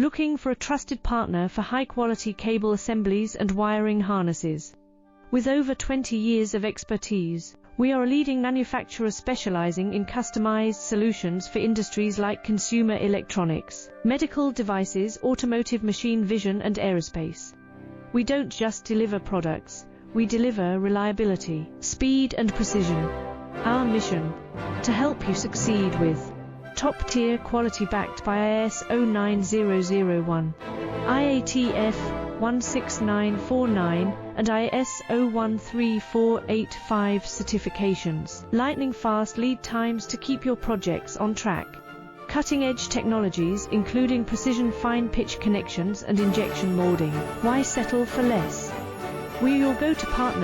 Looking for a trusted partner for high-quality cable assemblies and wiring harnesses? With over 20 years of expertise, we are a leading manufacturer specializing in customized solutions for industries like consumer electronics, medical devices, automotive, machine vision, and aerospace. We don't just deliver products, we deliver reliability, speed, and precision. Our mission: to help you succeed with top-tier quality backed by ISO 9001, IATF 16949, and ISO 13485 certifications. Lightning-fast lead times to keep your projects on track. Cutting-edge technologies including precision fine-pitch connections and injection molding. Why settle for less? We're your go-to partner